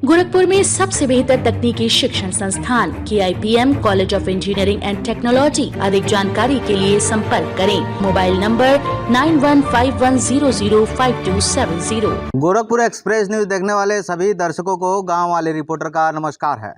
गोरखपुर में सबसे बेहतर तकनीकी शिक्षण संस्थान KIPM college of engineering and technology. अधिक जानकारी के लिए संपर्क करें। Mobile number 9151005270। Gorakhpur express news देखने वाले सभी दर्शकों को गांव वाले रिपोर्टर का नमस्कार है।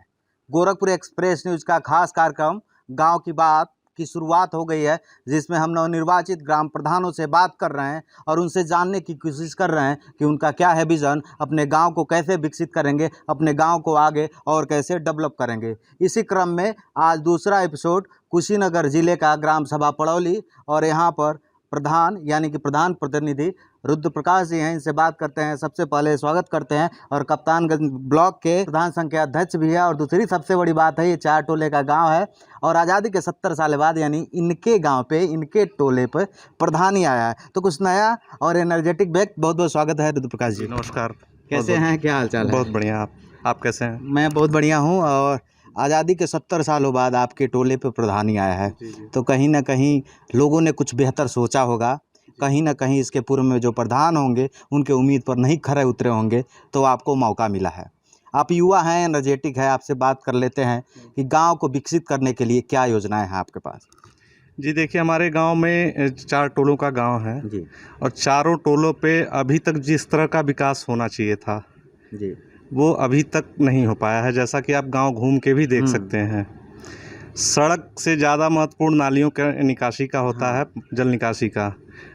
गोरखपुर एक्सप्रेस न्यूज का खास कार्यक्रम गांव की बात की शुरुआत हो गई है, जिसमें हम नवनिर्वाचित ग्राम प्रधानों से बात कर रहे हैं और उनसे जानने की कोशिश कर रहे हैं कि उनका क्या है विज़न, अपने गांव को कैसे विकसित करेंगे, अपने गांव को आगे और कैसे डेवलप करेंगे। इसी क्रम में आज दूसरा एपिसोड कुशीनगर ज़िले का ग्राम सभा पड़ौली और यहाँ पर प्रधान यानी कि प्रधान प्रतिनिधि रुद्र प्रकाश जी हैं, इनसे बात करते हैं। सबसे पहले स्वागत करते हैं और कप्तानगंज ब्लॉक के प्रधान संघ के अध्यक्ष भी है। और दूसरी सबसे बड़ी बात है, ये 4 टोले का गांव है और आज़ादी के 70 साल बाद यानी इनके गांव पे, इनके टोले पे प्रधान ही आया है। तो कुछ नया और एनर्जेटिक व्यक्ति, बहुत बहुत स्वागत है रुद्र प्रकाश जी। नमस्कार। कैसे हैं, क्या हाल चाल है? बहुत बढ़िया। आप कैसे हैं? मैं बहुत बढ़िया हूँ। और आज़ादी के 70 सालों बाद आपके टोले पे प्रधान ही आया है, तो कहीं ना कहीं लोगों ने कुछ बेहतर सोचा होगा। कहीं ना कहीं इसके पूर्व में जो प्रधान होंगे उनके उम्मीद पर नहीं खरे उतरे होंगे, तो आपको मौका मिला है। आप युवा हैं, एनर्जेटिक है, आपसे बात कर लेते हैं कि गांव को विकसित करने के लिए क्या योजनाएं हैं आपके पास? जी देखिए, हमारे गांव में 4 टोलों का गांव है जी और चारों टोलों पे अभी तक जिस तरह का विकास होना चाहिए था जी, वो अभी तक नहीं हो पाया है। जैसा कि आप गांव घूम के भी देख सकते हैं, सड़क से ज़्यादा महत्वपूर्ण नालियों के निकासी का होता है। जल निकासी का,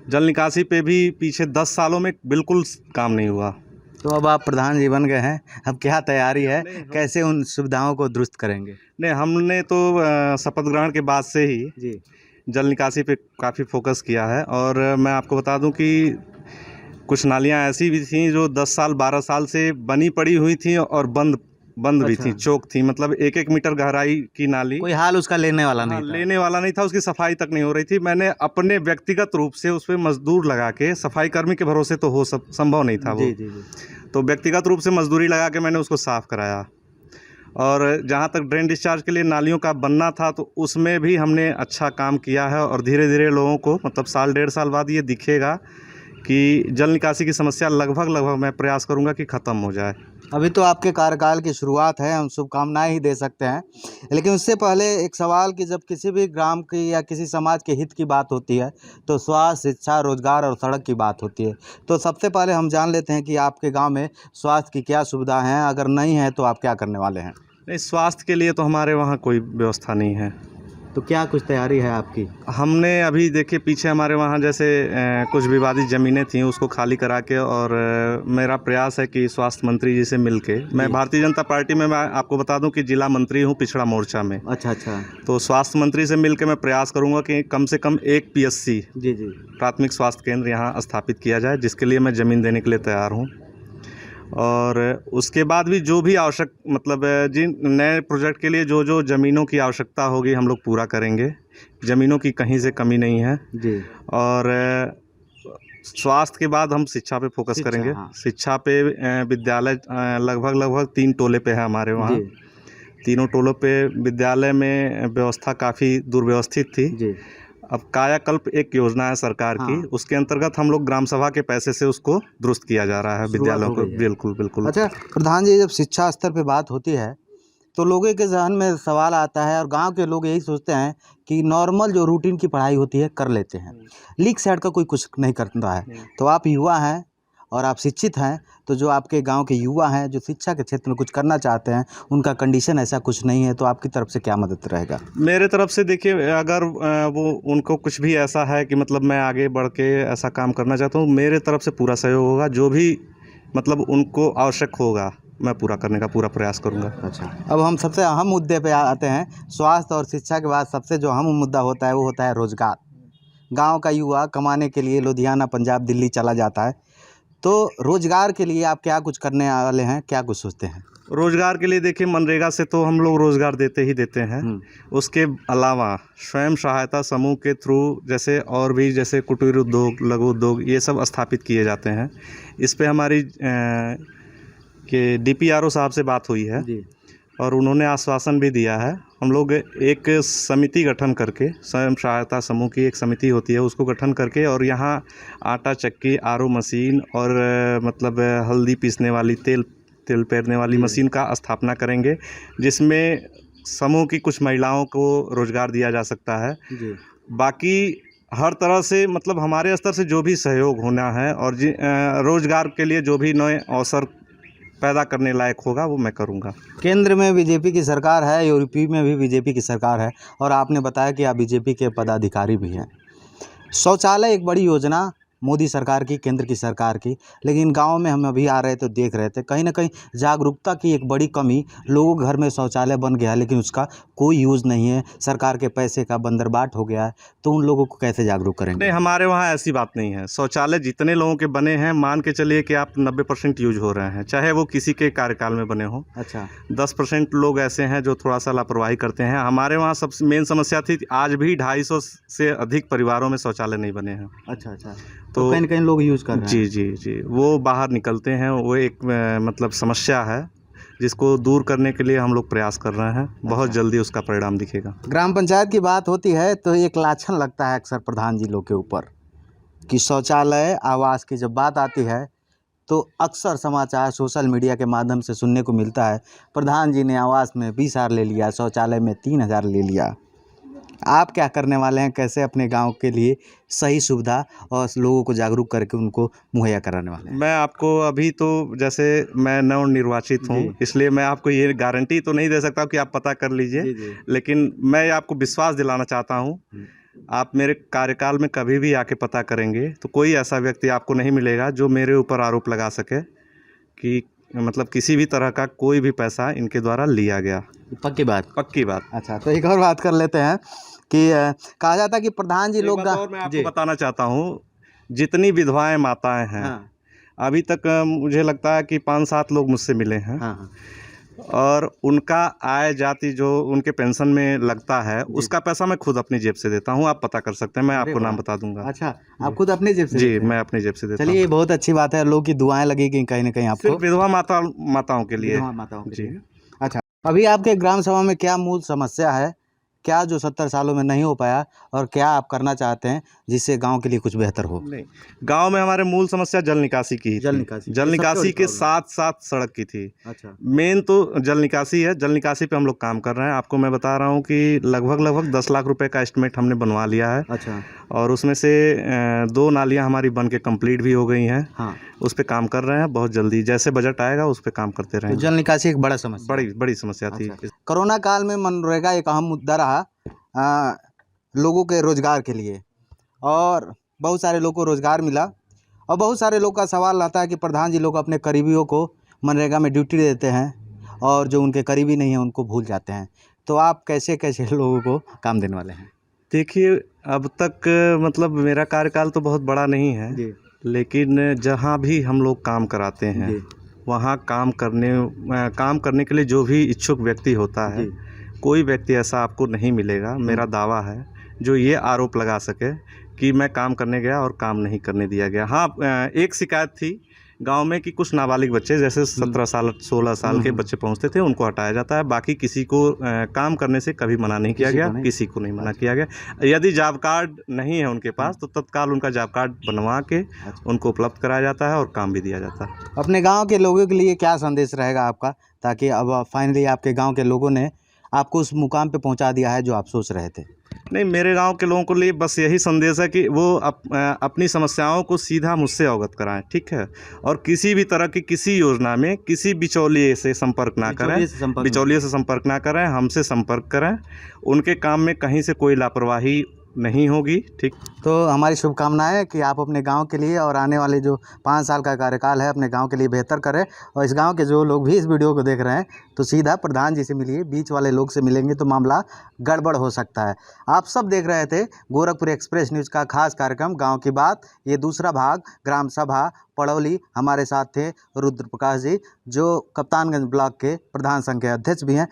जल निकासी पे भी पिछले 10 सालों में बिल्कुल काम नहीं हुआ। तो अब आप प्रधान जी बन गए हैं, अब क्या तैयारी है, कैसे उन सुविधाओं को दुरुस्त करेंगे? नहीं, हमने तो शपथ ग्रहण के बाद से ही जी जल निकासी पे काफ़ी फोकस किया है। और मैं आपको बता दूं कि कुछ नालियां ऐसी भी थीं जो 10 साल 12 साल से बनी पड़ी हुई थी और बंद भी थी, चौक थी, मतलब 1-1 मीटर गहराई की नाली। कोई हाल उसका लेने वाला नहीं था। लेने वाला नहीं था, उसकी सफाई तक नहीं हो रही थी। मैंने अपने व्यक्तिगत रूप से उस पर मजदूर लगा के, सफाई कर्मी के भरोसे तो हो संभव नहीं था वो, जी जी जी। तो व्यक्तिगत रूप से मजदूरी लगा के मैंने उसको साफ़ कराया। और जहाँ तक ड्रेन डिस्चार्ज के लिए नालियों का बनना था, तो उसमें भी हमने अच्छा काम किया है। और धीरे धीरे लोगों को, मतलब साल 1.5 साल बाद ये दिखेगा कि जल निकासी की समस्या लगभग मैं प्रयास करूँगा कि ख़त्म हो जाए। अभी तो आपके कार्यकाल की शुरुआत है, हम शुभकामनाएं ही दे सकते हैं। लेकिन उससे पहले एक सवाल कि जब किसी भी ग्राम की या किसी समाज के हित की बात होती है तो स्वास्थ्य, शिक्षा, रोजगार और सड़क की बात होती है। तो सबसे पहले हम जान लेते हैं कि आपके गांव में स्वास्थ्य की क्या सुविधा है, अगर नहीं है तो आप क्या करने वाले हैं? नहीं, स्वास्थ्य के लिए तो हमारे वहाँ कोई व्यवस्था नहीं है। तो क्या कुछ तैयारी है आपकी? हमने अभी देखिए, पीछे हमारे वहाँ जैसे कुछ विवादित ज़मीनें थीं, उसको खाली करा के, और मेरा प्रयास है कि स्वास्थ्य मंत्री जी से मिलके, मैं भारतीय जनता पार्टी में, मैं आपको बता दूं कि जिला मंत्री हूं पिछड़ा मोर्चा में। अच्छा, तो स्वास्थ्य मंत्री से मिलके मैं प्रयास करूंगा कि कम से कम एक PSC, जी जी, प्राथमिक स्वास्थ्य केंद्र यहाँ स्थापित किया जाए, जिसके लिए मैं ज़मीन देने के लिए तैयार हूँ। और उसके बाद भी जो भी आवश्यक, मतलब जिन नए प्रोजेक्ट के लिए जो ज़मीनों की आवश्यकता होगी हम लोग पूरा करेंगे। ज़मीनों की कहीं से कमी नहीं है जी। और स्वास्थ्य के बाद हम शिक्षा पे फोकस करेंगे। हाँ। शिक्षा पे विद्यालय लगभग 3 टोले पे है हमारे वहाँ। तीनों टोलों पे विद्यालय में व्यवस्था काफ़ी दुर्व्यवस्थित थी जी। अब कायाकल्प एक योजना है सरकार की, उसके अंतर्गत हम लोग ग्राम सभा के पैसे से उसको दुरुस्त किया जा रहा है विद्यालयों को। बिल्कुल। अच्छा प्रधान जी, जब शिक्षा स्तर पे बात होती है तो लोगों के जहन में सवाल आता है और गांव के लोग यही सोचते हैं कि नॉर्मल जो रूटीन की पढ़ाई होती है कर लेते हैं, लीक साइड का कोई कुछ नहीं कर रहा है। तो आप युवा हैं और आप शिक्षित हैं, तो जो आपके गांव के युवा हैं जो शिक्षा के क्षेत्र में कुछ करना चाहते हैं, उनका कंडीशन ऐसा कुछ नहीं है, तो आपकी तरफ से क्या मदद रहेगा? मेरे तरफ से देखिए, अगर वो उनको कुछ भी ऐसा है कि मतलब मैं आगे बढ़ के ऐसा काम करना चाहता हूँ, मेरे तरफ से पूरा सहयोग होगा। जो भी मतलब उनको आवश्यक होगा मैं पूरा करने का पूरा प्रयास करूँगा। अच्छा, अब हम सबसे अहम मुद्दे पे आते हैं। स्वास्थ्य और शिक्षा के बाद सबसे जो अहम मुद्दा होता है वो होता है रोजगार। गाँव का युवा कमाने के लिए लुधियाना, पंजाब, दिल्ली चला जाता है, तो रोजगार के लिए आप क्या कुछ करने वाले हैं, क्या कुछ सोचते हैं? रोजगार के लिए देखिए, मनरेगा से तो हम लोग रोजगार देते ही देते हैं। उसके अलावा स्वयं सहायता समूह के थ्रू जैसे और भी जैसे कुटीर उद्योग, लघु उद्योग, ये सब स्थापित किए जाते हैं। इस पे हमारी के DPRO साहब से बात हुई है और उन्होंने आश्वासन भी दिया है। हम लोग एक समिति गठन करके, स्वयं सहायता समूह की एक समिति होती है, उसको गठन करके, और यहाँ आटा चक्की, RO मशीन और मतलब हल्दी पीसने वाली, तेल तिल पेरने वाली मशीन का स्थापना करेंगे, जिसमें समूह की कुछ महिलाओं को रोजगार दिया जा सकता है। जी। बाकी हर तरह से मतलब हमारे स्तर से जो भी सहयोग होना है और रोजगार के लिए जो भी नए अवसर पैदा करने लायक होगा वो मैं करूँगा। केंद्र में बीजेपी की सरकार है, यूपी में भी बीजेपी की सरकार है और आपने बताया कि आप बीजेपी के पदाधिकारी भी हैं। शौचालय एक बड़ी योजना मोदी सरकार की, केंद्र की सरकार की, लेकिन गांव में हम अभी आ रहे थे, देख रहे थे कहीं ना कहीं जागरूकता की एक बड़ी कमी। लोगों के घर में शौचालय बन गया लेकिन उसका कोई यूज़ नहीं है, सरकार के पैसे का बंदरबाट हो गया है, तो उन लोगों को कैसे जागरूक करेंगे? नहीं, हमारे वहाँ ऐसी बात नहीं है। शौचालय जितने लोगों के बने हैं, मान के चलिए कि आप 90% यूज हो रहे हैं, चाहे वो किसी के कार्यकाल में बने हों। अच्छा। 10% लोग ऐसे हैं जो थोड़ा सा लापरवाही करते हैं। हमारे वहाँ सबसे मेन समस्या थी, आज भी 250 से अधिक परिवारों में शौचालय नहीं बने हैं। अच्छा। तो कहीं ना कहीं लोग यूज़ कर रहे हैं। जी, वो बाहर निकलते हैं। वो एक मतलब समस्या है जिसको दूर करने के लिए हम लोग प्रयास कर रहे हैं। बहुत जल्दी उसका परिणाम दिखेगा। ग्राम पंचायत की बात होती है तो एक लाछन लगता है अक्सर प्रधान जी लोग के ऊपर कि शौचालय आवास की जब बात आती है तो अक्सर समाचार सोशल मीडिया के माध्यम से सुनने को मिलता है, प्रधान जी ने आवास में 20,000 ले लिया, शौचालय में 3,000 ले लिया। आप क्या करने वाले हैं, कैसे अपने गांव के लिए सही सुविधा और लोगों को जागरूक करके उनको मुहैया कराने वाले हैं? मैं आपको अभी तो जैसे मैं नवनिर्वाचित हूँ, इसलिए मैं आपको ये गारंटी तो नहीं दे सकता कि आप पता कर लीजिए, लेकिन मैं आपको विश्वास दिलाना चाहता हूँ। आप मेरे कार्यकाल में कभी भी आके पता करेंगे तो कोई ऐसा व्यक्ति आपको नहीं मिलेगा जो मेरे ऊपर आरोप लगा सके कि मतलब किसी भी तरह का कोई भी पैसा इनके द्वारा लिया गया। पक्की बात। अच्छा, तो एक और बात कर लेते हैं कि कहा जाता है कि प्रधान जी लोग मैं आपको बताना चाहता हूँ, जितनी विधवाएं माताएं हैं, अभी तक मुझे लगता है कि 5-7 लोग मुझसे मिले हैं। और उनका आय जाति जो उनके पेंशन में लगता है उसका पैसा मैं खुद अपनी जेब से देता हूँ। आप पता कर सकते हैं, मैं आपको नाम बता दूंगा। अच्छा, आप खुद अपनी जेब से? जी, मैं अपनी जेब से देता हूँ। चलिए, बहुत अच्छी बात है। लोगों की दुआएं लगेगी कहीं ना कहीं आपको। सिर्फ विधवा माताओं के लिए। जी। अच्छा, अभी आपके ग्राम सभा में क्या मूल समस्या है, क्या जो 70 सालों में नहीं हो पाया और क्या आप करना चाहते हैं जिससे गांव के लिए कुछ बेहतर हो? नहीं, गांव में हमारे मूल समस्या जल निकासी की ही थी। जल निकासी के साथ साथ सड़क की थी। अच्छा। मेन तो जल निकासी है। जल निकासी पे हम लोग काम कर रहे हैं। आपको मैं बता रहा हूँ कि लगभग 10 लाख रुपए का एस्टिमेट हमने बनवा लिया है। अच्छा। और उसमें से 2 नालियाँ हमारी बन के कंप्लीट भी हो गई हैं। हाँ। उस पे काम कर रहे हैं। बहुत जल्दी जैसे बजट आएगा उस पे काम करते रहेंगे। तो जल निकासी एक बड़ा समस्या, बड़ी समस्या थी। कोरोना काल में मनरेगा एक अहम मुद्दा रहा लोगों के रोजगार के लिए, और बहुत सारे लोगों को रोजगार मिला। और बहुत सारे लोग का सवाल रहता है कि प्रधान जी लोग अपने करीबियों को मनरेगा में ड्यूटी देते हैं और जो उनके करीबी नहीं है उनको भूल जाते हैं। तो आप कैसे कैसे लोगों को काम देने वाले हैं? देखिए, अब तक मतलब मेरा कार्यकाल तो बहुत बड़ा नहीं है जी। लेकिन जहाँ भी हम लोग काम कराते हैं वहाँ काम करने के लिए जो भी इच्छुक व्यक्ति होता है, कोई व्यक्ति ऐसा आपको नहीं मिलेगा, मेरा दावा है, जो ये आरोप लगा सके कि मैं काम करने गया और काम नहीं करने दिया गया। हाँ, एक शिकायत थी गांव में कि कुछ नाबालिग बच्चे जैसे 17 साल 16 साल के बच्चे पहुंचते थे, उनको हटाया जाता है। बाकी किसी को काम करने से कभी मना नहीं किया गया, किसी को नहीं मना किया गया। यदि जॉब कार्ड नहीं है उनके पास तो तत्काल उनका जॉब कार्ड बनवा के उनको उपलब्ध कराया जाता है और काम भी दिया जाता है। अपने गाँव के लोगों के लिए क्या संदेश रहेगा आपका, ताकि अब फाइनली आपके गाँव के लोगों ने आपको उस मुकाम पे पहुंचा दिया है जो आप सोच रहे थे? नहीं, मेरे गांव के लोगों के लिए बस यही संदेश है कि वो अपनी समस्याओं को सीधा मुझसे अवगत कराएं, ठीक है। और किसी भी तरह की किसी योजना में किसी बिचौलिए से संपर्क ना करें, हमसे संपर्क करें। उनके काम में कहीं से कोई लापरवाही नहीं होगी, ठीक। तो हमारी शुभकामनाएं है कि आप अपने गांव के लिए और आने वाले जो 5 साल का कार्यकाल है अपने गांव के लिए बेहतर करें। और इस गांव के जो लोग भी इस वीडियो को देख रहे हैं तो सीधा प्रधान जी से मिलिए, बीच वाले लोग से मिलेंगे तो मामला गड़बड़ हो सकता है। आप सब देख रहे थे गोरखपुर एक्सप्रेस न्यूज़ का खास कार्यक्रम गाँव की बात, ये दूसरा भाग ग्राम सभा पड़ौली। हमारे साथ थे रुद्र प्रकाश जी, जो कप्तानगंज ब्लॉक के प्रधान संघ के अध्यक्ष भी हैं।